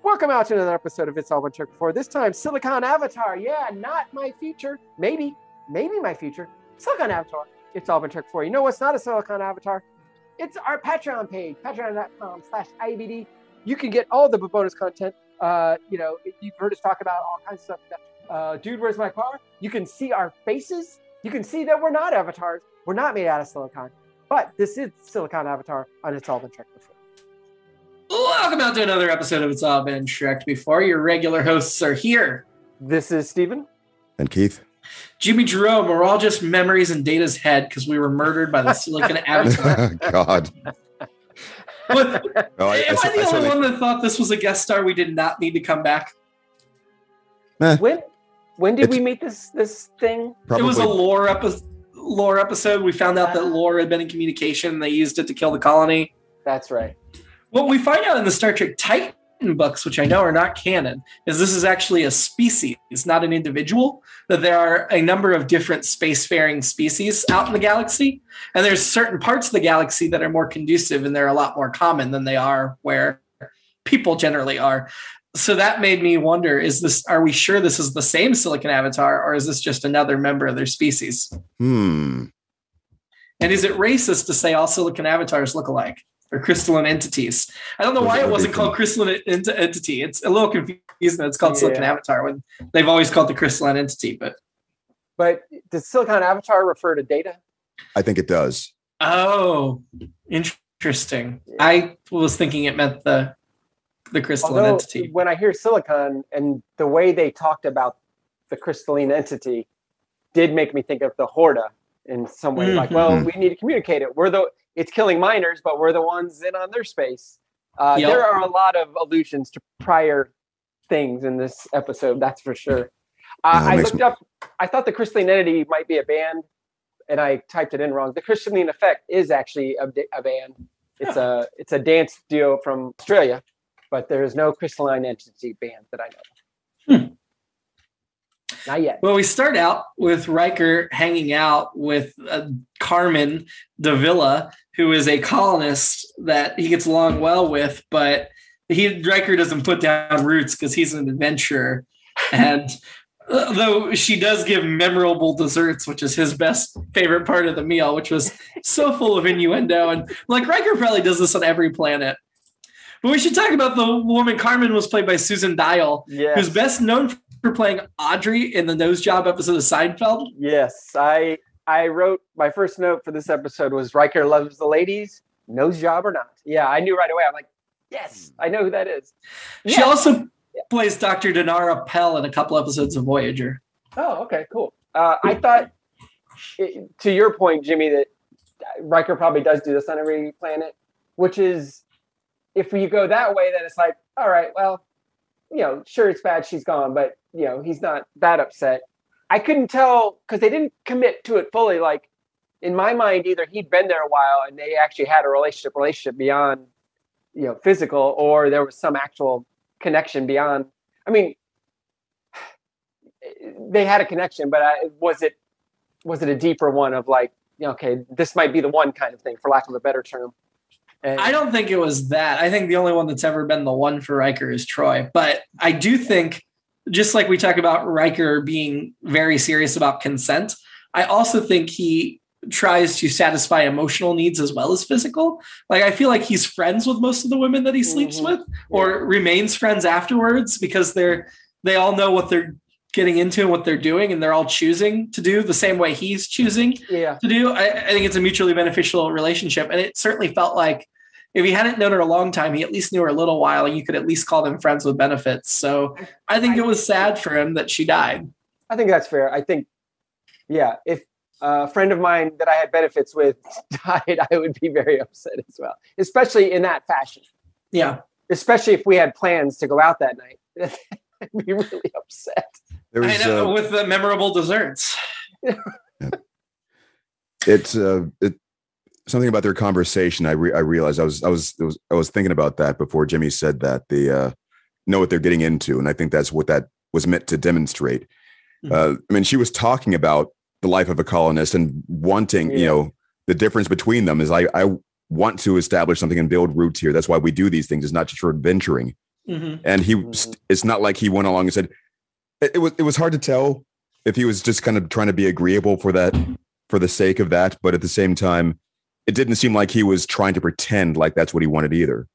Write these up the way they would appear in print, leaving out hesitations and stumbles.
Welcome out to another episode of It's All Been Checked Before. This time, Silicon Avatar. Yeah, not my future. Maybe my future. Silicon Avatar. It's all been checked before. You know what's not a Silicon Avatar? It's our Patreon page, patreon.com/IABD. You can get all the bonus content. You've heard us talk about all kinds of stuff. Dude, where's my car? You can see our faces. You can see that we're not avatars. We're not made out of silicon. But this is Silicon Avatar, and it's all been checked before. Welcome out to another episode of It's All Been Checked Before. Your regular hosts are here. This is Steven. And Keith. Jimmy Jerome, we're all just memories in Data's head because we were murdered by the Silicon Avatar. God. But, am I the only one that thought this was a guest star we did not need to come back? When did we meet this thing? Probably. It was a lore episode. We found out that lore had been in communication. They used it to kill the colony. That's right. What we find out in the Star Trek Titan books, which I know are not canon, is this is actually a species, not an individual, that there are a number of different spacefaring species out in the galaxy. And there's certain parts of the galaxy that are more conducive and they're a lot more common than they are where people generally are. So that made me wonder, are we sure this is the same Silicon Avatar, or is this just another member of their species? And is it racist to say all Silicon Avatars look alike? Or crystalline entities. I don't know why it wasn't called crystalline entity. It's a little confusing that it's called Silicon Avatar when they've always called the crystalline entity. But does Silicon Avatar refer to Data? I think it does. Oh, interesting. Yeah. I was thinking it meant the crystalline entity. When I hear silicon and the way they talked about the crystalline entity did make me think of the Horda in some way. Like, well, we need to communicate it. It's killing miners, but we're the ones in on their space. There are a lot of allusions to prior things in this episode, that's for sure. I looked up, I thought the crystalline entity might be a band, and I typed it in wrong. The Crystalline Effect is actually a band. It's a dance duo from Australia, but there is no crystalline entity band that I know of. Not yet. Well, we start out with Riker hanging out with Carmen Davila, who is a colonist that he gets along well with, but Riker doesn't put down roots because he's an adventurer. And though she does give memorable desserts, which is his best favorite part of the meal, which was so full of innuendo. And like Riker probably does this on every planet. But we should talk about the woman. Carmen was played by Susan Dial, who's best known for playing Audrey in the Nose Job episode of Seinfeld. Yes, I wrote my first note for this episode was Riker loves the ladies, nose job or not. Yeah, I knew right away. I'm like, yes, I know who that is. She also plays Dr. Dinara Pell in a couple episodes of Voyager. Oh, okay, cool. I thought, to your point, Jimmy, that Riker probably does do this on every planet, which is, if you go that way, then it's like, all right, well, sure, it's bad she's gone, but, he's not that upset. I couldn't tell because they didn't commit to it fully. Like, in my mind, either he'd been there a while and they actually had a relationship beyond, physical, or there was some actual connection beyond. I mean, they had a connection, but was it a deeper one of like, okay, this might be the one kind of thing, for lack of a better term. And I don't think it was that. I think the only one that's ever been the one for Riker is Troy. But I do think, just like we talk about Riker being very serious about consent, I also think he tries to satisfy emotional needs as well as physical. Like, I feel like he's friends with most of the women that he sleeps with, or remains friends afterwards, because they all know what they're getting into and what they're doing, and they're all choosing to do the same way he's choosing to do. I think it's a mutually beneficial relationship. And it certainly felt like, if he hadn't known her a long time, he at least knew her a little while, and you could at least call them friends with benefits. So I think it was sad for him that she died. I think that's fair. I think, if a friend of mine that I had benefits with died, I would be very upset as well, especially in that fashion. Yeah. Especially if we had plans to go out that night. I'd be really upset. I know, with the memorable desserts. It's something about their conversation. I realized I was thinking about that before Jimmy said that they know what they're getting into, and I think that's what that was meant to demonstrate. I mean, she was talking about the life of a colonist and wanting, the difference between them is I want to establish something and build roots here. That's why we do these things. It's not just for adventuring. And it's not like he went along and said, it was hard to tell if he was just kind of trying to be agreeable for the sake of that. But at the same time, it didn't seem like he was trying to pretend like that's what he wanted either.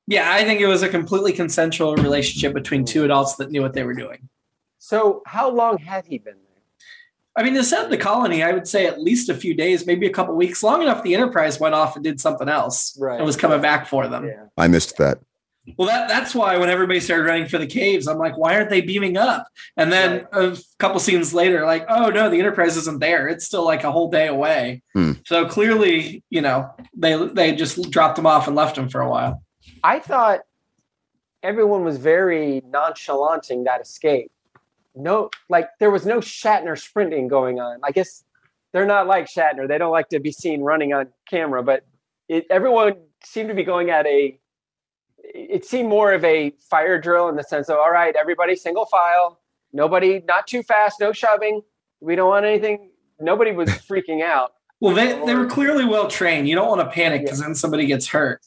Yeah, I think it was a completely consensual relationship between two adults that knew what they were doing. So how long had he been there? I mean, to set the colony, I would say at least a few days, maybe a couple weeks, long enough the Enterprise went off and did something else and was coming back for them. Yeah. I missed that. Well, that's why when everybody started running for the caves, I'm like, why aren't they beaming up? And then a couple scenes later, like, oh, no, the Enterprise isn't there. It's still like a whole day away. So clearly, they just dropped them off and left them for a while. I thought everyone was very nonchalanting that escape. No, like there was no Shatner sprinting going on. I guess they're not like Shatner. They don't like to be seen running on camera, but everyone seemed to be going at it seemed more of a fire drill in the sense of, all right, everybody single file, nobody, not too fast, no shoving. We don't want anything. Nobody was freaking out. Well, they were clearly well trained. You don't want to panic because then somebody gets hurt.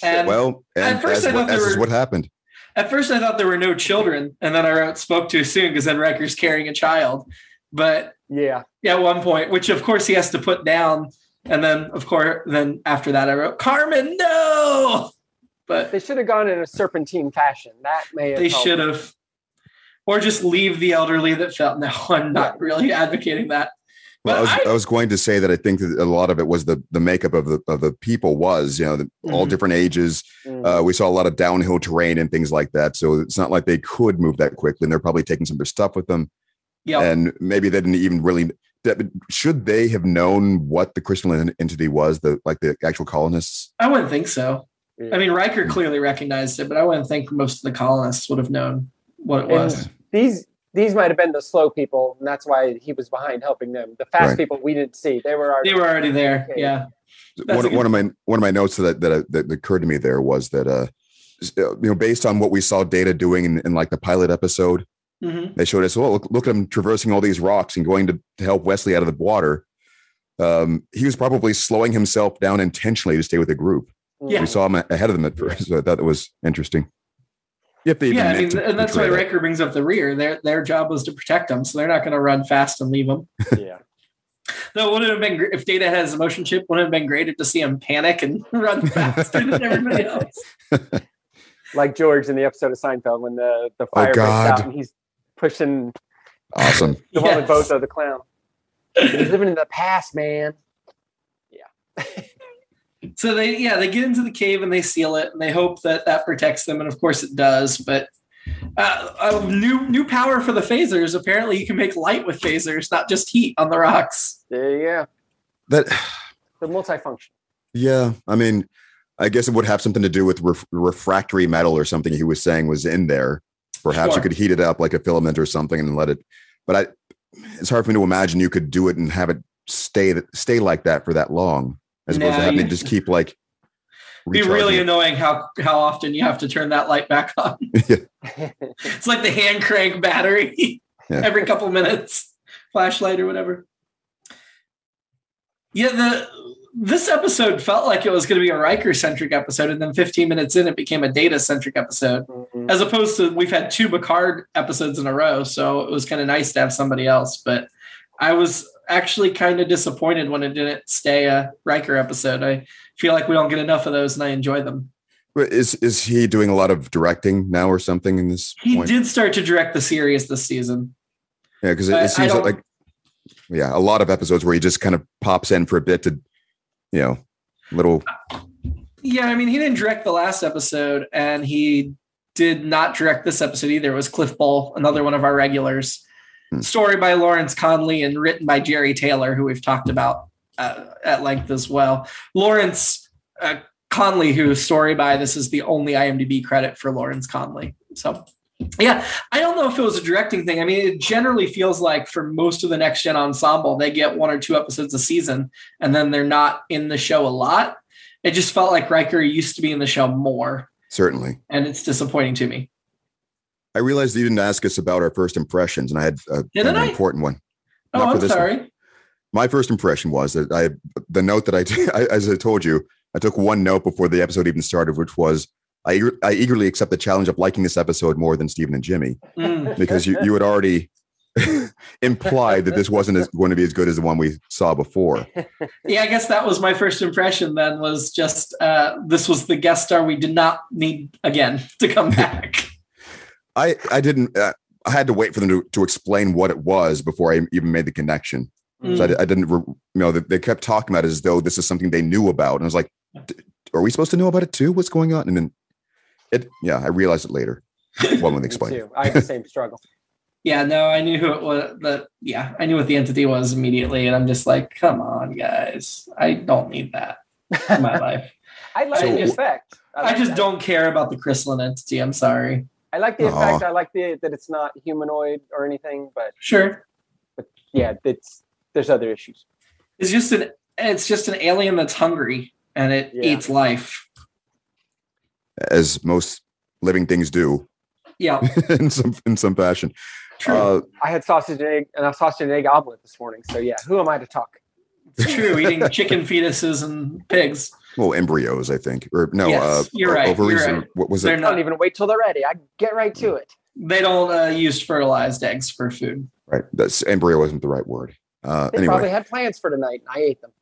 And at first I thought is what happened. At first I thought there were no children, and then I wrote spoke too soon because then Riker's carrying a child. But at one point, which of course he has to put down, and then of course after that I wrote Carmen, no. But they should have gone in a serpentine fashion. That may have. They should have, or just leave the elderly that felt. No, I'm not really advocating that. Well, I was going to say that I think that a lot of it was the makeup of the people was, all different ages. We saw a lot of downhill terrain and things like that. So it's not like they could move that quickly. And they're probably taking some of their stuff with them. Yep. And maybe they didn't even really. Should they have known what the crystalline entity was, the actual colonists? I wouldn't think so. I mean, Riker clearly recognized it, but I wouldn't think most of the colonists would have known what it was. These might have been the slow people, and that's why he was behind helping them. The fast people we didn't see; they were already there. Okay. Yeah. One of my notes that occurred to me there was that based on what we saw Data doing in like the pilot episode, they showed us, look at him traversing all these rocks and going to help Wesley out of the water. He was probably slowing himself down intentionally to stay with the group. Yeah. We saw him ahead of them at first, so I thought that was interesting. And that's why Riker brings up the rear. Their job was to protect them, so they're not going to run fast and leave them. Yeah. Though wouldn't it have been if Data had his motion chip? Wouldn't it have been great to see him panic and run faster than everybody else? Like George in the episode of Seinfeld when the fire breaks out and he's pushing. Awesome. The one with both of the clown. He's living in the past, man. Yeah. So they get into the cave and they seal it and they hope that protects them. And of course it does, but new power for the phasers. Apparently you can make light with phasers, not just heat on the rocks. There you go. The multifunction. Yeah. I mean, I guess it would have something to do with refractory metal or something he was saying was in there. Perhaps you could heat it up like a filament or something and let it, but it's hard for me to imagine you could do it and have it stay like that for that long. As opposed to having to just keep like be really annoying how often you have to turn that light back on. It's like the hand crank battery every couple minutes, flashlight or whatever. Yeah, this episode felt like it was going to be a Riker-centric episode, and then 15 minutes in, it became a Data-centric episode, as opposed to we've had 2 Picard episodes in a row, so it was kind of nice to have somebody else, but I was actually kind of disappointed when it didn't stay a Riker episode. I feel like we don't get enough of those, and I enjoy them. Is he doing a lot of directing now or something in this He did start to direct the series this season. Yeah, because it seems like a lot of episodes where he just kind of pops in for a bit to, little. Yeah, I mean, he didn't direct the last episode, and he did not direct this episode either. It was Cliff Bull, another one of our regulars. Story by Lawrence Conley and written by Jerry Taylor, who we've talked about at length as well. Lawrence Conley, who's story by, this is the only IMDb credit for Lawrence Conley. So, yeah, I don't know if it was a directing thing. I mean, it generally feels like for most of the Next Gen ensemble, they get 1 or 2 episodes a season, and then they're not in the show a lot. It just felt like Riker used to be in the show more. Certainly. And it's disappointing to me. I realized you didn't ask us about our first impressions, and I had an important one. Oh, I'm sorry. My first impression was that the note that as I told you, I took one note before the episode even started, which was, I eagerly accept the challenge of liking this episode more than Stephen and Jimmy, because you had already implied that this wasn't going to be as good as the one we saw before. Yeah, I guess that was my first impression then, was just this was the guest star we did not need again to come back. I didn't. I had to wait for them to explain what it was before I even made the connection. So I didn't, they kept talking about it as though this is something they knew about. And I was like, are we supposed to know about it too? What's going on? And then I realized it later. When they explained it. I had the same struggle. Yeah, no, I knew who it was. I knew what the entity was immediately. And I'm just like, come on, guys. I don't need that in my life. I like the effect. I just don't care about the crystalline entity. I'm sorry. I like the effect. I like that it's not humanoid or anything, but sure. But yeah, there's other issues. It's just an alien that's hungry and it eats life, as most living things do. Yeah, in some fashion. True. I had sausage and a sausage and egg omelet this morning. So yeah, who am I to talk? It's true. Eating chicken fetuses and pigs. Well, embryos, I think, or no. Yes, you're right. Ovaries. You're right. What was it? I don't even wait till they're ready. I get right to it. They don't use fertilized eggs for food. Right. That's embryo wasn't the right word. They probably had plans for tonight, and I ate them.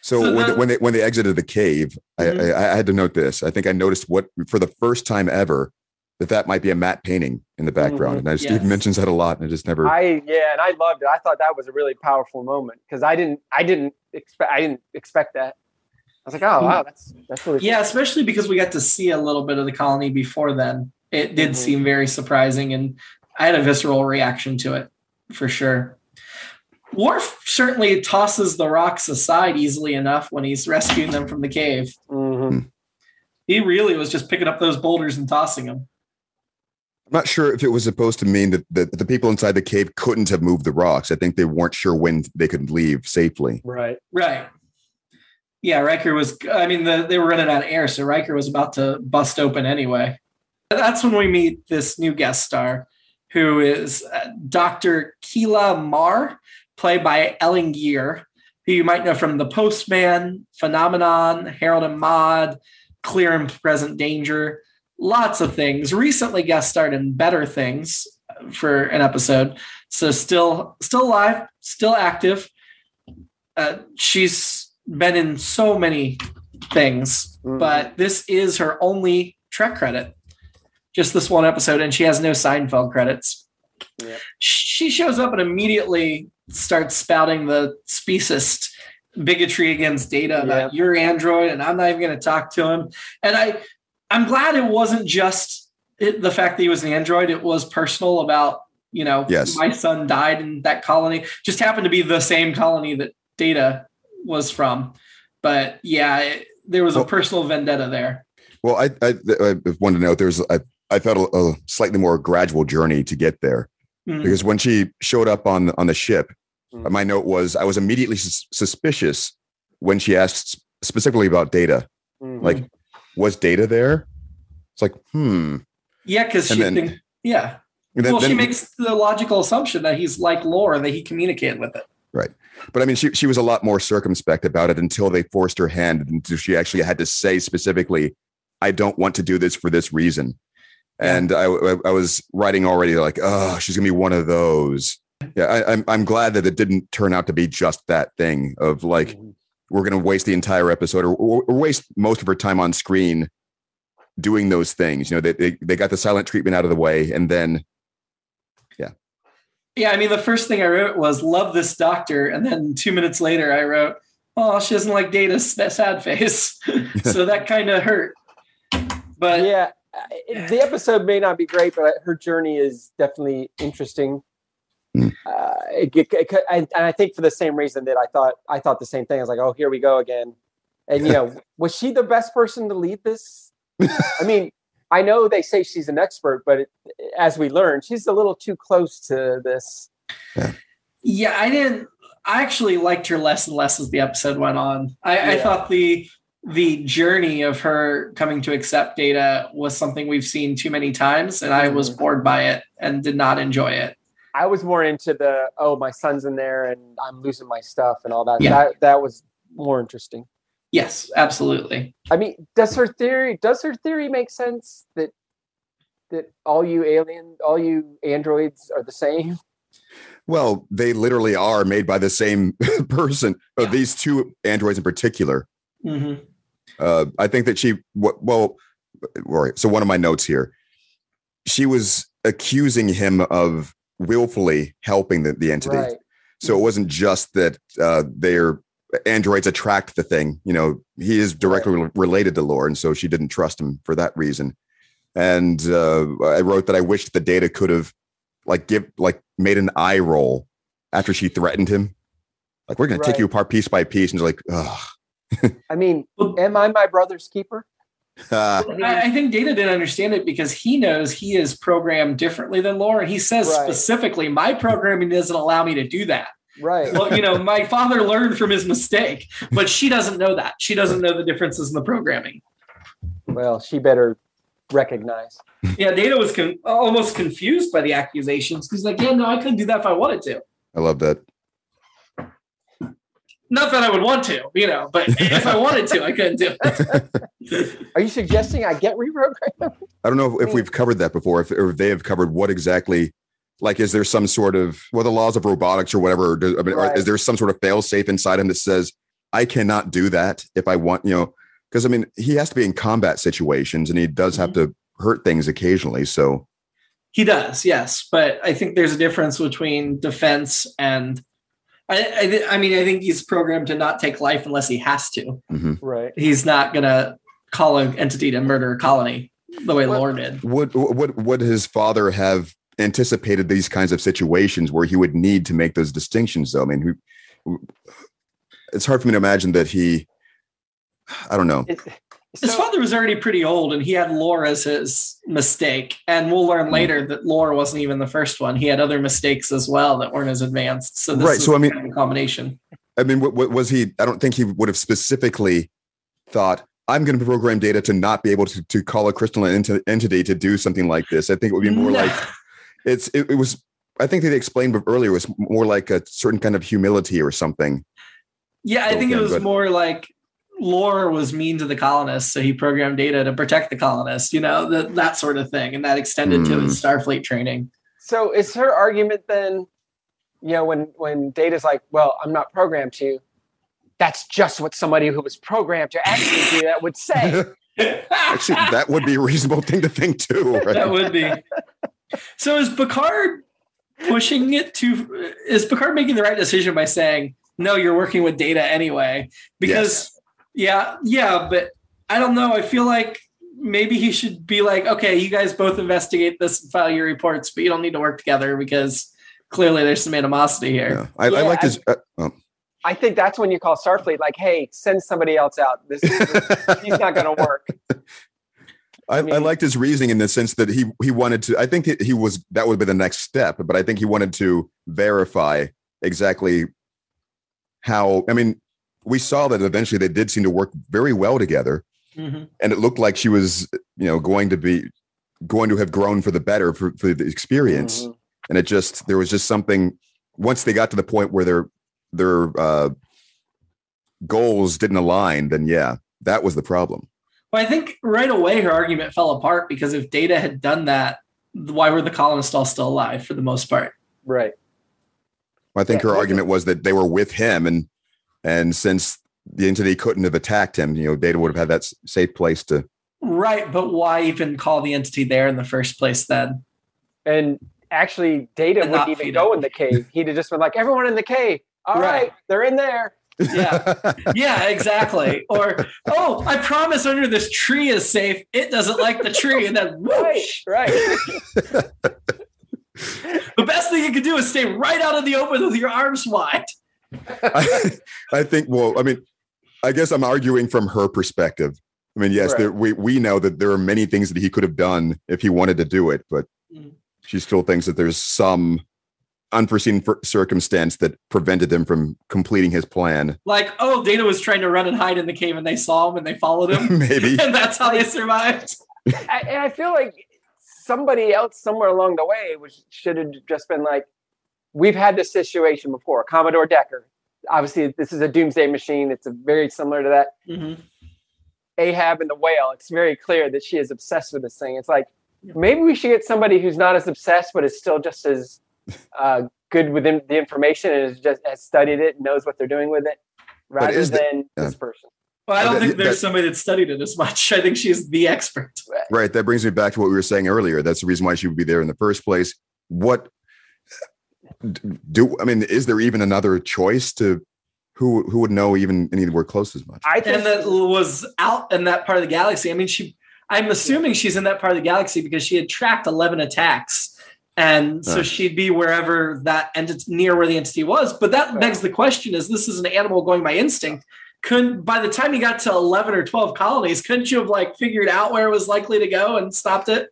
So when they exited the cave, I had to note this. I think I noticed for the first time ever that might be a matte painting in the background, and Steve mentions that a lot, and I just never. And I loved it. I thought that was a really powerful moment because I didn't expect that. I was like, oh wow, that's really cool. Especially because we got to see a little bit of the colony before then. It did seem very surprising, and I had a visceral reaction to it for sure. Worf certainly tosses the rocks aside easily enough when he's rescuing them from the cave. Mm-hmm. He really was just picking up those boulders and tossing them. I'm not sure if it was supposed to mean that the people inside the cave couldn't have moved the rocks. I think they weren't sure when they could leave safely. Right. Yeah, Riker was, they were running out of air, so Riker was about to bust open anyway. That's when we meet this new guest star, who is Dr. Keela Marr, played by Ellen Gear, who you might know from The Postman, Phenomenon, Harold and Maude, Clear and Present Danger, lots of things. Recently guest starred in Better Things for an episode. So still alive, still active. She's been in so many things, but this is her only Trek credit. Just this one episode, and she has no Seinfeld credits. Yep. She shows up and immediately starts spouting the speciest bigotry against Data about your android, and I'm not even going to talk to him. And I'm glad it wasn't just the fact that he was an android. It was personal about, my son died in that colony. Just happened to be the same colony that Data was from. But there was a personal vendetta there. Well, I wanted to note I felt a slightly more gradual journey to get there, because when she showed up on the ship, my note was I was immediately suspicious when she asked specifically about Data. Like, was Data there? It's like, Yeah, because she makes the logical assumption that he's like Lore, that he communicated with it. Right. But she was a lot more circumspect about it until they forced her hand, until she actually had to say specifically, I don't want to do this for this reason. And I was writing already like, oh, she's gonna be one of those. Yeah, I'm glad that it didn't turn out to be just that thing of like, we're gonna waste the entire episode or waste most of her time on screen doing those things. They got the silent treatment out of the way, and then the first thing I wrote was love this doctor, and then 2 minutes later I wrote, oh, she doesn't like Data's sad face. So that kind of hurt. But the episode may not be great, but her journey is definitely interesting. And I think for the same reason that I thought the same thing. I was like, oh, here we go again. And was she the best person to lead this? I know they say she's an expert, but as we learned, she's a little too close to this. I actually liked her less and less as the episode went on. I thought the journey of her coming to accept Data was something we've seen too many times, and I was bored by it and did not enjoy it. I was more into my son's in there and I'm losing my stuff and all that. That was more interesting. Yes, absolutely. I mean, does her theory make sense that all you androids are the same? Well, they literally are made by the same person. Yeah. These two androids in particular. Mm-hmm. I think that all right. So one of my notes here, she was accusing him of willfully helping the entity. Right. So it wasn't just that their androids attract the thing. You know, he is directly related to Lore, and so she didn't trust him for that reason. And I wrote that I wished the Data could have made an eye roll after she threatened him. Like, we're going to take you apart piece by piece. And like, ugh. I mean, am I my brother's keeper? I think Data didn't understand it because he knows he is programmed differently than Lore. And he says specifically, my programming doesn't allow me to do that. Right. Well, you know, my father learned from his mistake, but she doesn't know that. She doesn't know the differences in the programming. Well, she better recognize. Yeah, Data was almost confused by the accusations. He's like, yeah, no, I couldn't do that if I wanted to. I love that. Not that I would want to, you know, but if I wanted to, I couldn't do it. Are you suggesting I get reprogrammed? I don't know if we've covered that before, if they have covered what exactly, like, is there some sort of, the laws of robotics or whatever, is there some sort of fail-safe inside him that says, I cannot do that if I want, you know, because, I mean, he has to be in combat situations and he does have to hurt things occasionally. So he does, yes. But I think there's a difference between defense and I mean, I think he's programmed to not take life unless he has to. Mm-hmm. Right. He's not going to call an entity to murder a colony the way Lore did. Would his father have anticipated these kinds of situations where he would need to make those distinctions, though? I mean, it's hard for me to imagine that I don't know. His father was already pretty old, and he had Lore as his mistake. And we'll learn later that Lore wasn't even the first one. He had other mistakes as well that weren't as advanced. So this is kind of a combination. I mean, what was he? I don't think he would have specifically thought, I'm going to program Data to not be able to call a crystalline entity to do something like this. I think it would be more like it was. I think they explained earlier, it was more like a certain kind of humility or something. Yeah, I think it was more like Lore was mean to the colonists, so he programmed Data to protect the colonists, you know, that sort of thing. And that extended to his Starfleet training. So is her argument then, you know, when Data's like, well, I'm not programmed to, that's just what somebody who was programmed to actually do that would say. Actually, that would be a reasonable thing to think too. Right? That would be. So is Picard making the right decision by saying, no, you're working with Data anyway? Because Yeah, but I don't know. I feel like maybe he should be like, okay, you guys both investigate this and file your reports, but you don't need to work together because clearly there's some animosity here. Yeah. I like this. I think that's when you call Starfleet, like, hey, send somebody else out. He's not going to work. I liked his reasoning in the sense that he wanted to. I think that would be the next step, but I think he wanted to verify exactly how. I mean, we saw that eventually they did seem to work very well together, and it looked like she was, you know, going to have grown for the better for the experience. And there was just something. Once they got to the point where their goals didn't align, then that was the problem. Well, I think right away her argument fell apart because if Data had done that, why were the colonists all still alive for the most part? Right. I think her argument was that they were with him, and since the entity couldn't have attacked him, you know, Data would have had that safe place to. Right, but why even call the entity there in the first place then? And actually, Data wouldn't even go in the cave. He'd have just been like, everyone in the cave. All right, they're in there. Yeah, exactly. Or, oh, I promise under this tree is safe. It doesn't like the tree. And then whoosh. Right. The best thing you can do is stay right out in the open with your arms wide. I think, well, I mean, I guess I'm arguing from her perspective. I mean, yes, we know that there are many things that he could have done if he wanted to do it, but she still thinks that there's some unforeseen circumstance that prevented him from completing his plan. Like, oh, Data was trying to run and hide in the cave and they saw him and they followed him. Maybe. And that's how they survived. And I feel like somebody else somewhere along the way should have just been like, we've had this situation before. Commodore Decker, obviously this is a doomsday machine. It's very similar to that. Mm-hmm. Ahab and the whale. It's very clear that she is obsessed with this thing. It's like, maybe we should get somebody who's not as obsessed, but is still just as good with the information and has studied it and knows what they're doing with it, rather than this person. Well, I don't think there's somebody that studied it as much. I think she's the expert. Right. That brings me back to what we were saying earlier. That's the reason why she would be there in the first place. Is there even another choice to who would know even anywhere close as much? And that was out in that part of the galaxy. I mean, I'm assuming she's in that part of the galaxy because she had tracked 11 attacks. And so she'd be wherever near where the entity was. But that begs the question, this is an animal going by instinct. By the time you got to 11 or 12 colonies, couldn't you have figured out where it was likely to go and stopped it?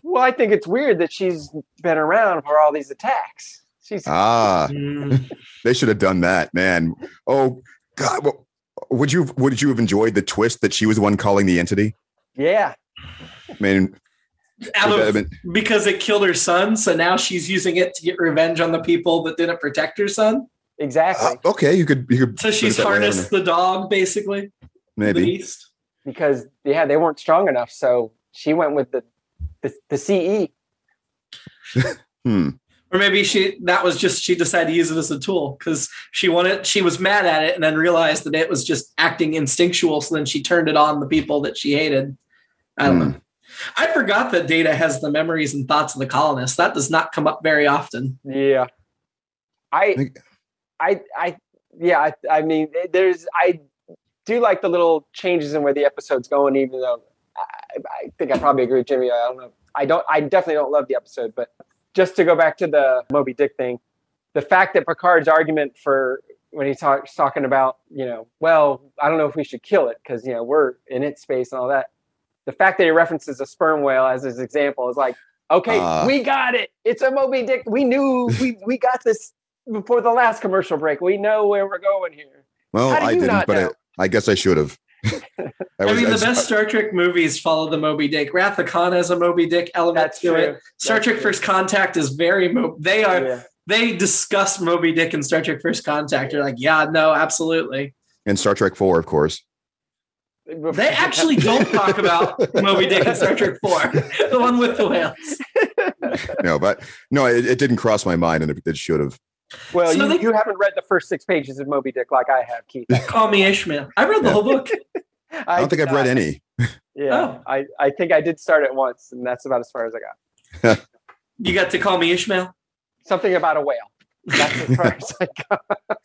Well, I think it's weird that she's been around for all these attacks. They should have done that, man. Oh God. Well, would you have enjoyed the twist that she was the one calling the entity? Yeah. I mean, because it killed her son, so now she's using it to get revenge on the people that didn't protect her son. Exactly. Okay, you could. So she's harnessed the dog, basically. Maybe the beast. Because they weren't strong enough, so she went with the CE. Or maybe she decided to use it as a tool because she was mad at it and then realized that it was just acting instinctual. So then she turned it on the people that she hated. I don't know. I forgot that Data has the memories and thoughts of the colonists. That does not come up very often. Yeah. I mean, I do like the little changes in where the episode's going, even though I think I probably agree with Jimmy. I don't know. I definitely don't love the episode, but just to go back to the Moby Dick thing, the fact that Picard's argument for when he's talking about, well, I don't know if we should kill it because, we're in its space and all that. The fact that he references a sperm whale as his example is like, okay, we got it. It's a Moby Dick. We knew we got this before the last commercial break. We know where we're going here. Well, I didn't, but I guess I should have. The best Star Trek movies follow the Moby Dick. Wrath of Khan has a Moby Dick element to it. Star Trek First Contact is very they discuss Moby Dick in Star Trek First Contact. They're like, yeah, no, absolutely. And Star Trek 4, of course. They actually don't talk about Moby Dick in Star Trek 4, the one with the whales. It didn't cross my mind, and it should have. Well, so you haven't read the first 6 pages of Moby Dick like I have, Keith. Call me Ishmael. I read the whole book. I don't think I've read any. Yeah, I think I did start it once, and that's about as far as I got. You got to Call Me Ishmael? Something about a whale. That's as far as I got. I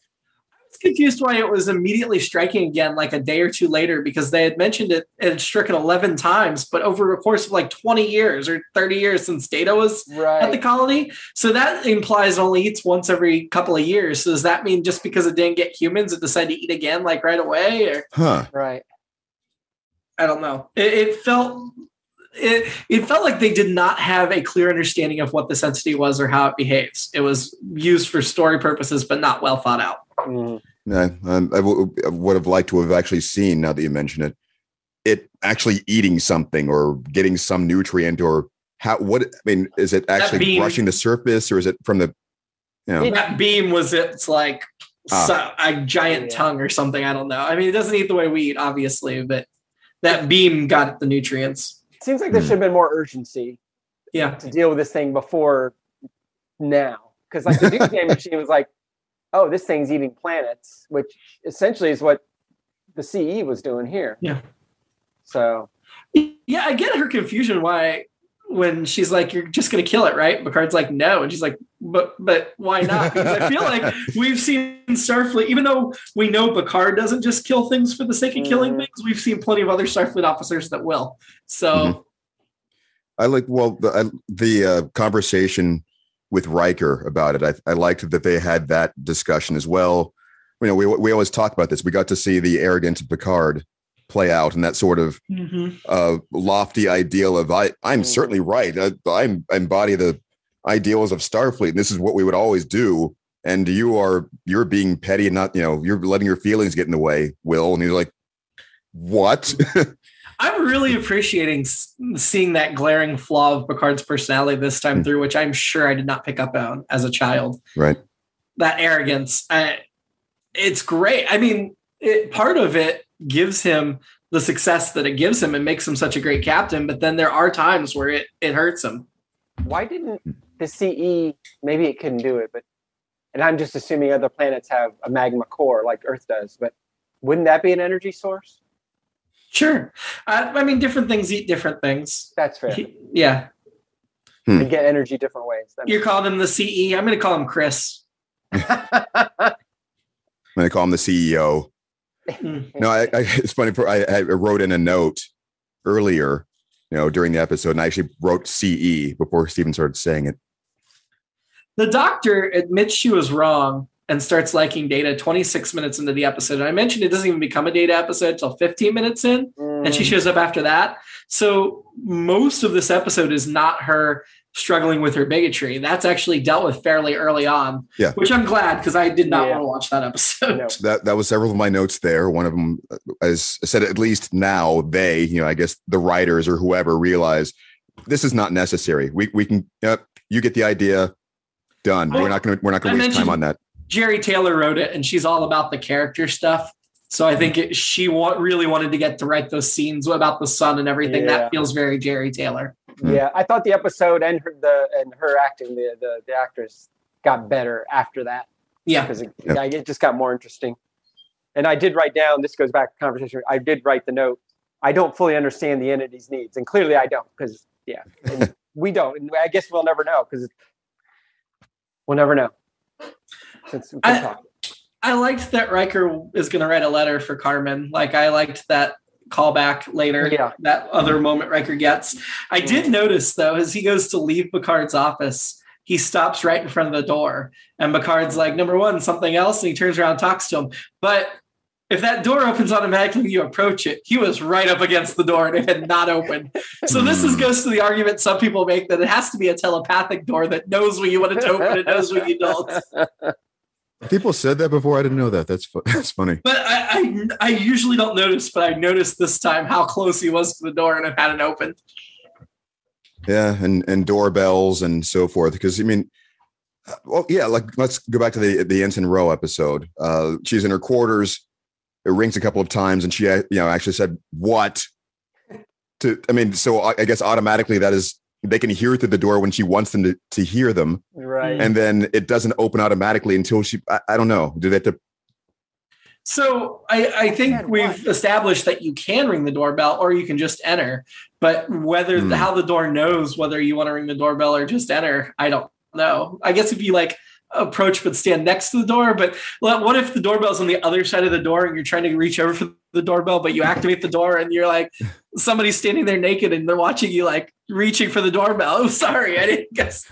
was confused why it was immediately striking again like a day or two later, because they had mentioned it and struck it 11 times, but over a course of 20 years or 30 years since Data was at the colony. So that implies it only eats once every couple of years. So does that mean just because it didn't get humans, it decided to eat again right away? Or? Right. I don't know. It felt like they did not have a clear understanding of what this entity was or how it behaves. It was used for story purposes, but not well thought out. I would have liked to have actually seen, now that you mention it actually eating something or getting some nutrient, or is it actually brushing the surface, or is it from the, that beam was a giant tongue or something. I don't know. I mean, it doesn't eat the way we eat, obviously, but that beam got the nutrients. It seems like there should have been more urgency to deal with this thing before now. Because the Doomsday Machine was like, oh, this thing's eating planets, which essentially is what the CE was doing here. Yeah. So. Yeah, I get her confusion when she's like, you're just going to kill it, right? Picard's like, no. And she's like, but why not? Because I feel like we've seen Starfleet, even though we know Picard doesn't just kill things for the sake of killing things, we've seen plenty of other Starfleet officers that will. So. I like, the conversation with Riker about it. I liked that they had that discussion as well. We always talk about this. We got to see the arrogance of Picard play out, and that sort of lofty ideal of I'm certainly right. I embody the ideals of Starfleet, and this is what we would always do. And you're being petty and not, you're letting your feelings get in the way, Will. And he's like, what? I'm really appreciating seeing that glaring flaw of Picard's personality this time through, which I'm sure I did not pick up on as a child. Right. That arrogance. it's great. I mean, part of it gives him the success that it gives him and makes him such a great captain. But then there are times where it hurts him. Why didn't the CE, maybe it couldn't do it, but, and I'm just assuming other planets have a magma core like Earth does, but wouldn't that be an energy source? Sure. I mean, different things eat different things. That's fair. Yeah. And get energy different ways. You're calling him the CE. I'm going to call him Chris. I'm going to call him the CEO. No, it's funny. I wrote in a note earlier, during the episode, and I actually wrote CE before Steven started saying it. The doctor admits she was wrong and starts liking Data 26 minutes into the episode. And I mentioned it doesn't even become a Data episode until 15 minutes in, and she shows up after that. So most of this episode is not her struggling with her bigotry. That's actually dealt with fairly early on, which I'm glad, because I did not want to watch that episode. No. That was several of my notes there. One of them, as I said, at least now they, I guess the writers or whoever realize this is not necessary. We can, you get the idea, done. We're not going to waste time on that. Jerry Taylor wrote it, and she's all about the character stuff. So I think she really wanted to get to write those scenes about the sun and everything. Yeah. That feels very Jerry Taylor. Yeah, I thought the episode and her acting, the actress, got better after that. Yeah, because it just got more interesting. And I did write down. This goes back to conversation. I did write the note. I don't fully understand the entity's needs, and clearly I don't, because we don't. And I guess we'll never know, because we'll never know. Since we can talk. I liked that Riker is going to write a letter for Carmen. Like, I liked that callback later, that other moment Riker gets. I did notice, though, as he goes to leave Picard's office, he stops right in front of the door. And Picard's like, number one, something else. And he turns around and talks to him. But if that door opens automatically when you approach it, he was right up against the door and it had not opened. So this goes to the argument some people make that it has to be a telepathic door that knows when you want it to open, it knows when you don't. People said that before. I didn't know that. That's funny. But I usually don't notice, but I noticed this time how close he was to the door and it hadn't opened. Yeah, and doorbells and so forth. Because I mean, like let's go back to the Ensign Row episode. She's in her quarters. It rings a couple of times, and she actually said what? So I guess automatically that is. They can hear through the door when she wants them to hear them. Right. And then it doesn't open automatically until I don't know. Do they have to? So I think we've established that you can ring the doorbell or you can just enter, but how the door knows whether you want to ring the doorbell or just enter, I don't know. I guess if you approach but stand next to the door, but what if the doorbell's on the other side of the door and you're trying to reach over for the doorbell, but you activate the door and you're like, somebody's standing there naked and they're watching you reaching for the doorbell. Oh, sorry, I didn't guess.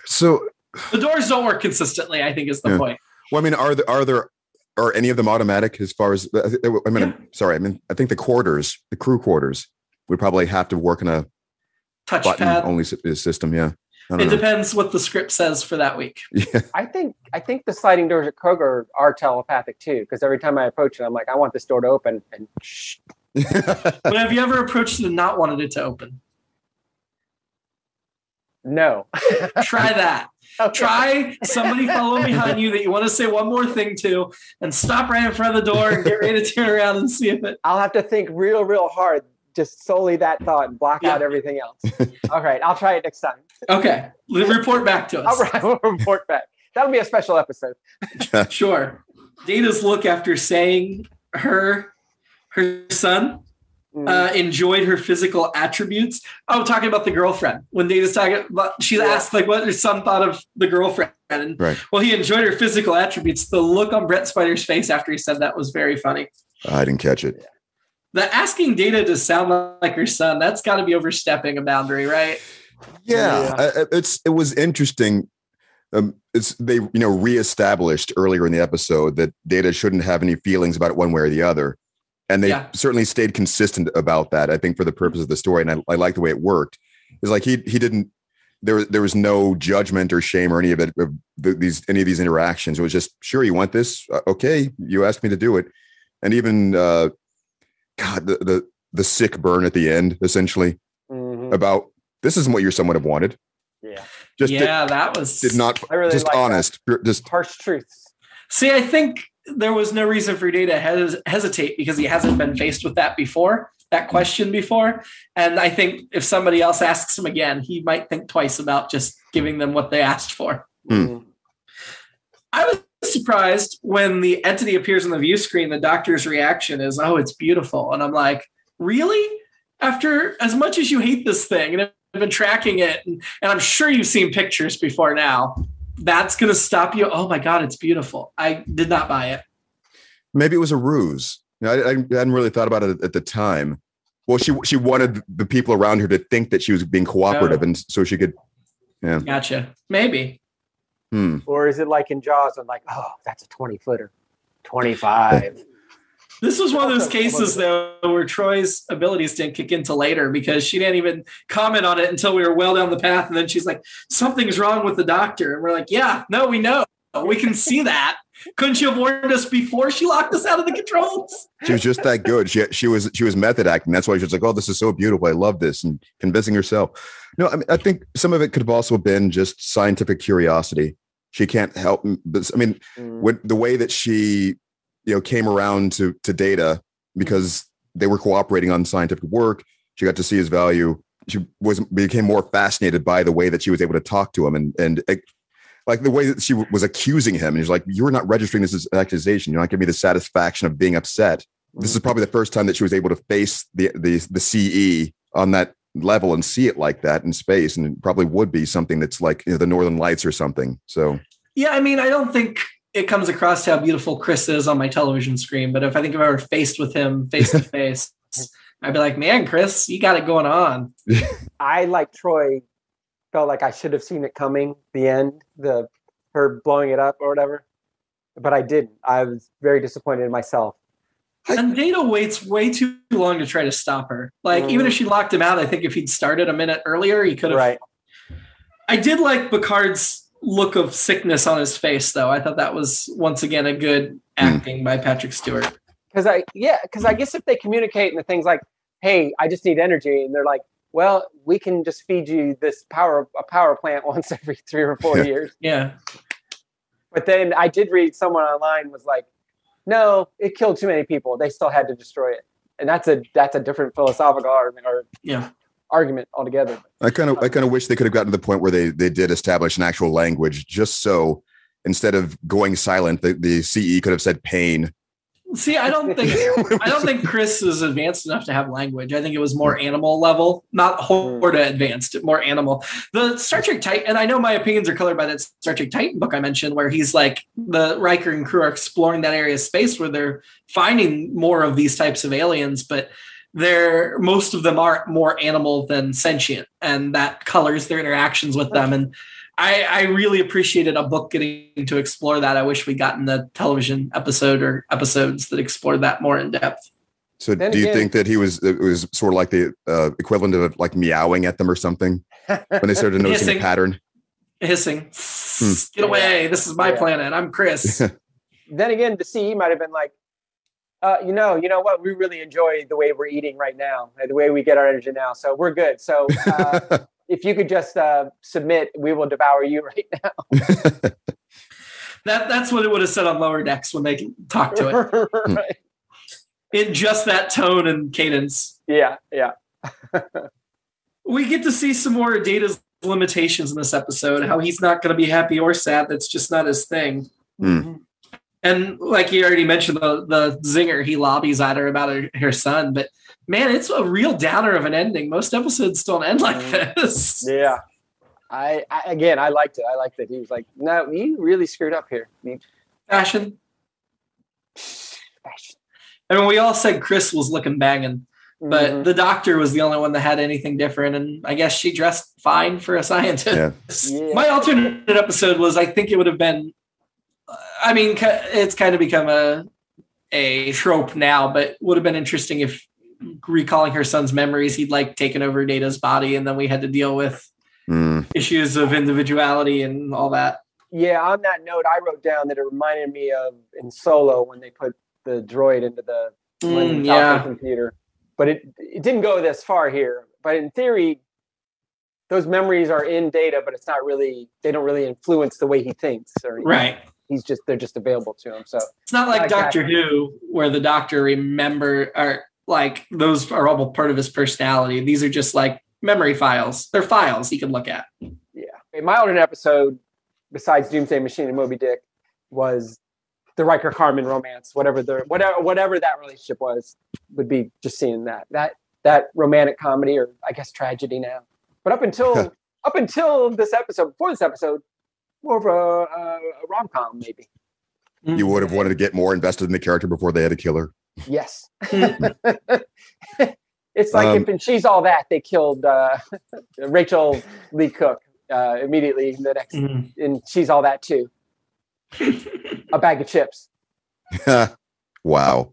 So the doors don't work consistently, I think is the point. Well, I mean, are any of them automatic as far as I think the crew quarters would probably have to work on a touchpad only system. Yeah. It depends what the script says for that week. Yeah. I think the sliding doors at Kroger are telepathic too, because every time I approach it, I'm like, I want this door to open, and shh. But have you ever approached it and not wanted it to open? No. Try that. Okay. Try somebody follow behind you that you want to say one more thing to, and stop right in front of the door and get ready to turn around and see if it. I'll have to think real, real hard. Just solely that thought and block out everything else. All right, I'll try it next time. Okay, report back to us. All right, we'll report back. That'll be a special episode. Sure. Data's look after saying her son enjoyed her physical attributes. Oh, talking about the girlfriend. When Data's talking about, she asked what her son thought of the girlfriend. And, well, he enjoyed her physical attributes. The look on Brett Spider's face after he said that was very funny. I didn't catch it. The asking Data to sound like her son, that's got to be overstepping a boundary, right? Yeah. It was interesting. They reestablished earlier in the episode that Data shouldn't have any feelings about it one way or the other. And they certainly stayed consistent about that, I think, for the purpose of the story. And I like the way it worked. It's like he didn't, there was no judgment or shame or any of it, any of these interactions. It was just, sure, you want this? Okay, you asked me to do it. And even, the sick burn at the end, essentially, about this isn't what your son would have wanted. Yeah. That was did not, I really just honest, that. Just harsh truths. See, I think there was no reason for Data to hesitate because he hasn't been faced with that before, that question before. And I think if somebody else asks him again, he might think twice about just giving them what they asked for. Hmm. I was surprised when the entity appears on the view screen, the doctor's reaction is, oh, it's beautiful. And I'm like, really? After as much as you hate this thing, and I've been tracking it, and I'm sure you've seen pictures before now, that's going to stop you? Oh my God, it's beautiful. I did not buy it. Maybe it was a ruse. I hadn't really thought about it at the time. Well, she wanted the people around her to think that she was being cooperative, and so she could. Yeah. Gotcha. Maybe. Or is it like in Jaws? I'm like, oh, that's a 20-footer, 25. This was one of those cases, though, where Troy's abilities didn't kick in till later because she didn't even comment on it until we were well down the path. And then she's like, something's wrong with the doctor. And we're like, yeah, no, we know. We can see that. Couldn't you have warned us before she locked us out of the controls? She was just that good. She was method acting. That's why she was like, oh, this is so beautiful. I love this. And convincing herself. No, I mean, I think some of it could have also been just scientific curiosity. She can't help. But I mean, when the way that she, came around to Data because they were cooperating on scientific work. She got to see his value. She became more fascinated by the way that she was able to talk to him and like the way that she was accusing him. And he's like, you're not registering this as an accusation. You're not giving me the satisfaction of being upset. This is probably the first time that she was able to face the CE on that level and see it like that in space. And it probably would be something that's like the Northern Lights or something. So, yeah, I mean, I don't think it comes across how beautiful Chris is on my television screen. But if I were faced with him face to face, I'd be like, man, Chris, you got it going on. I, like Troy, felt like I should have seen it coming, the end, her blowing it up or whatever. But I didn't. I was very disappointed in myself. And Data waits way too long to try to stop her. Like, even if she locked him out, I think if he'd started a minute earlier, he could have. Right. I did like Picard's look of sickness on his face, though. I thought that was, once again, a good acting by Patrick Stewart. Because I guess if they communicate and the things like, hey, I just need energy, and they're like, well, we can just feed you a power plant once every 3 or 4 years. Yeah. But then I did read someone online was like, no, it killed too many people. They still had to destroy it. And that's a different philosophical argument altogether. I kind of wish they could have gotten to the point where they did establish an actual language, just so instead of going silent, the CE could have said pain. See, I don't think Chris is advanced enough to have language. I think it was more animal level, not Horta advanced, more animal. The Star Trek Titan, and I know my opinions are colored by that Star Trek Titan book I mentioned, where he's like, the Riker and crew are exploring that area of space where they're finding more of these types of aliens, but most of them are more animal than sentient, and that colors their interactions with them. And I really appreciated a book getting to explore that. I wish we'd gotten the television episode or episodes that explored that more in depth. So do you think that it was sort of like the equivalent of like meowing at them or something when they started noticing a pattern? Hissing. Get away. This is my planet. I'm Chris. Then again, the CE might have been like, you know what? We really enjoy the way we're eating right now, the way we get our energy now. So we're good. So if you could just submit, we will devour you right now. That's what it would have said on Lower Decks when they talk to it. Right. In just that tone and cadence. Yeah. We get to see some more Data's limitations in this episode, how he's not going to be happy or sad. That's just not his thing. Mm. And like you already mentioned, the zinger, he lobbies at her about her son. But man, it's a real downer of an ending. Most episodes don't end like this. Yeah. I liked it. I liked that he was like, no, you really screwed up here. Fashion. I mean, we all said Chris was looking banging, but the doctor was the only one that had anything different. And I guess she dressed fine for a scientist. Yeah. My alternate episode was, I think it would have been, I mean, it's kind of become a trope now, but would have been interesting if recalling her son's memories, he'd like taken over Data's body, and then we had to deal with issues of individuality and all that. Yeah, on that note, I wrote down that it reminded me of in Solo when they put the droid into the computer. But it didn't go this far here. But in theory, those memories are in Data, but it's not really, they don't really influence the way he thinks. Right. they're just available to him. So it's not like Doctor Who, where the Doctor those are all part of his personality. These are just like memory files. They're files he can look at. Yeah. My alternate episode, besides Doomsday Machine and Moby Dick, was the Riker Carmen romance. Whatever that relationship was, would be just seeing that romantic comedy, or I guess tragedy now. But up until this episode, before this episode, more of a rom-com maybe. You would have wanted to get more invested in the character before they had to kill her. Yes. It's like if in She's All That, they killed Rachel Lee Cook immediately the next in She's All That too. A bag of chips. Wow.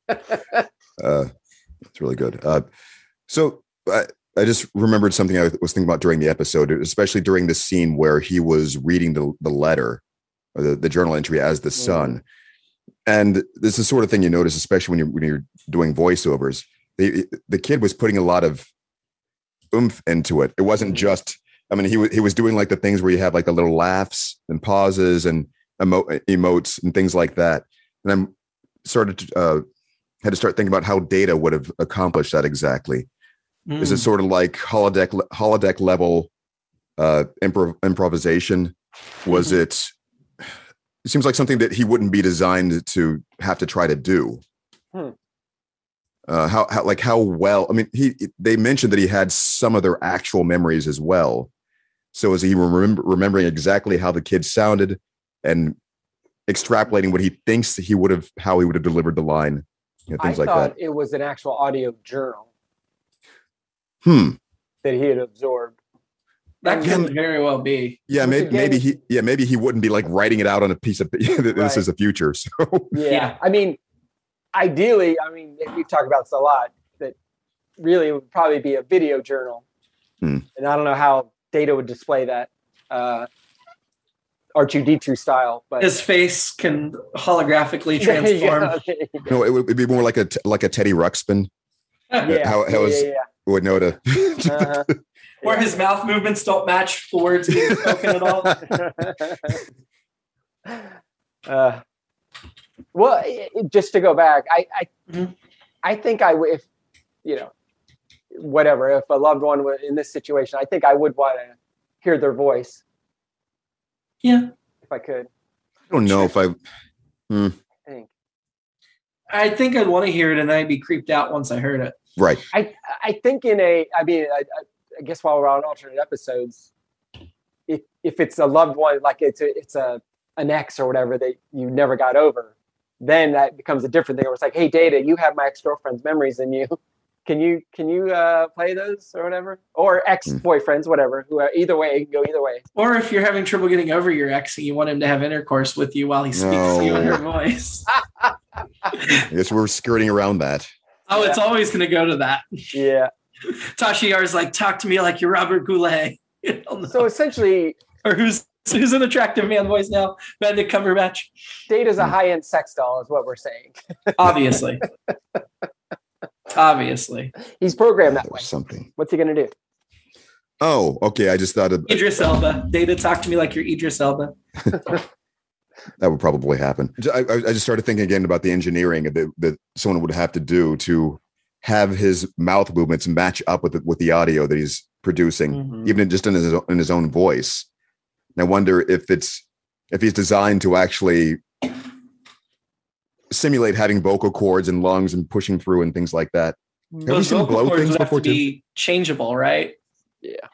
It's really good. So I just remembered something I was thinking about during the episode, especially during the scene where he was reading the letter, or the journal entry as the son. And this is the sort of thing you notice, especially when you're doing voiceovers. The kid was putting a lot of oomph into it. It wasn't just, I mean, he was doing like the things where you have like the little laughs and pauses and emotes and things like that. And I'm had to start thinking about how Data would have accomplished that exactly. Is it sort of like holodeck level improvisation? Was it seems like something that he wouldn't be designed to have to try to do. How well, I mean, they mentioned that he had some of their actual memories as well. So is he remembering exactly how the kid sounded and extrapolating what he thinks how he would have delivered the line, things like that? I thought it was an actual audio journal that he had absorbed. That could very well be. Yeah, maybe he wouldn't be like writing it out on a piece of this is the future. So yeah. I mean, ideally, we talk about this a lot, that really it would probably be a video journal. And I don't know how Data would display that R2D2 style, but his face can holographically transform. No, it would be more like a Teddy Ruxpin. Would know to where his mouth movements don't match the words being spoken at all. Well, just to go back, I think if if a loved one were in this situation, I think I would want to hear their voice. Yeah, if I could. I don't know if I think I'd want to hear it, and I'd be creeped out once I heard it. Right. I think I guess while we're on alternate episodes, if it's a loved one, like it's an ex or whatever that you never got over, then that becomes a different thing. Where it's like, hey, Data, you have my ex-girlfriend's memories in you. Can you play those or whatever? Or ex-boyfriends, whatever. Either way, it can go either way. Or if you're having trouble getting over your ex and you want him to have intercourse with you while he speaks to you in her voice. I guess we're skirting around that. Oh, it's always going to go to that. Yeah. Tasha Yar's like, talk to me like you're Robert Goulet. So essentially... Or who's an attractive man voice now? Benedict Cumberbatch. Data's a high-end sex doll is what we're saying. Obviously. He's programmed that way. Something. What's he going to do? Oh, okay. I just thought of... Idris Elba. Data, talk to me like you're Idris Elba. That would probably happen. I just started thinking again about the engineering that someone would have to do to have his mouth movements match up with the audio that he's producing, even just in his own voice. And I wonder if he's designed to actually simulate having vocal cords and lungs and pushing through and things like that. Have you seen blow things before too? Be changeable, right? Yeah.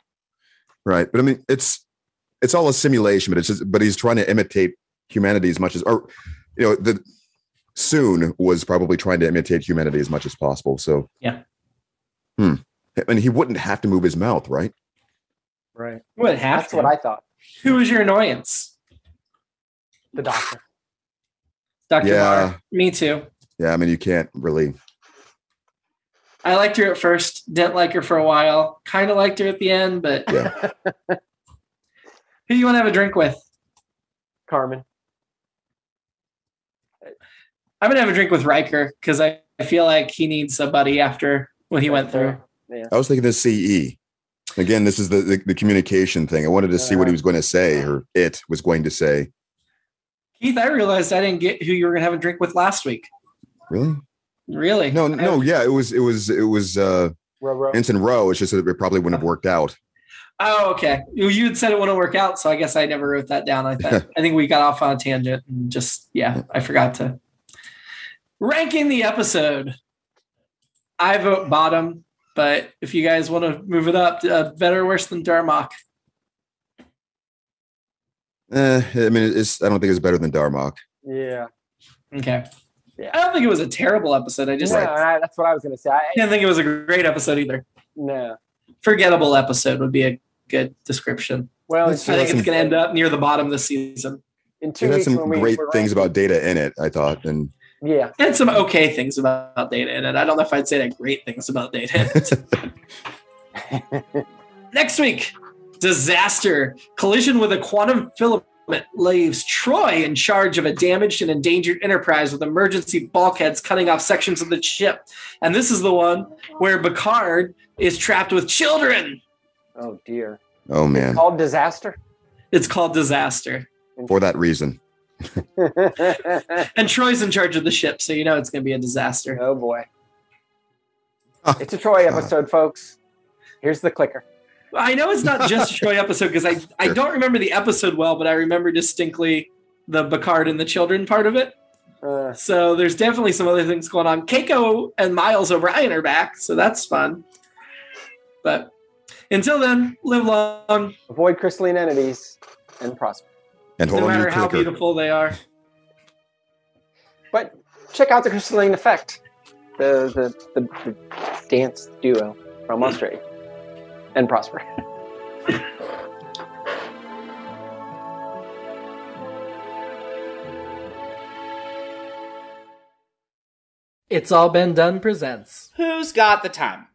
Right, but I mean, it's all a simulation, but he's trying to imitate humanity as much as, the Soon was probably trying to imitate humanity as much as possible. So yeah. And he wouldn't have to move his mouth, right? Right. Would have That's what I thought. Who was your annoyance? The Doctor. Dr. Barr. Me too. Yeah, I mean, you can't really. I liked her at first, didn't like her for a while, kind of liked her at the end, but yeah. Who do you want to have a drink with? Carmen. I'm going to have a drink with Riker because I feel like he needs a buddy after what he went through. Yeah. I was thinking of CE. Again, this is the communication thing. I wanted to see what he was going to say, or it was going to say. Keith, I realized I didn't get who you were going to have a drink with last week. Really? Really? No. Yeah, it was Ensign Rowe. It's just that it probably wouldn't have worked out. Oh, okay. You had said it wouldn't work out, so I guess I never wrote that down. I think we got off on a tangent and I forgot to. Ranking the episode. I vote bottom, but if you guys want to move it up, better or worse than Darmok? I mean, I don't think it's better than Darmok. Yeah. Okay. Yeah. I don't think it was a terrible episode. That's what I was going to say. I didn't think it was a great episode either. No. Forgettable episode would be a good description. Well, I think it's going to end up near the bottom this season. In 2 weeks, had some great things about Data in it, I thought. And yeah. And some okay things about Data in it. I don't know if I'd say that great things about Data in it. Next week, disaster. Collision with a quantum filament leaves Troy in charge of a damaged and endangered Enterprise with emergency bulkheads cutting off sections of the ship. And this is the one where Picard is trapped with children. Oh, dear. Oh, man. It's called Disaster? It's called Disaster. For that reason. And Troy's in charge of the ship, so you know it's going to be a disaster. Oh, boy. It's a Troy episode, folks. Here's the clicker. I know it's not just a Troy episode because I don't remember the episode well, but I remember distinctly the Picard and the children part of it. So there's definitely some other things going on. Keiko and Miles O'Brien are back, so that's fun. But until then, live long. Avoid crystalline entities and prosper. And hold no on matter your how clicker. beautiful they are. But check out the crystalline effect. The dance duo from Australia. And prosper. It's All Been Done presents Who's Got the Time?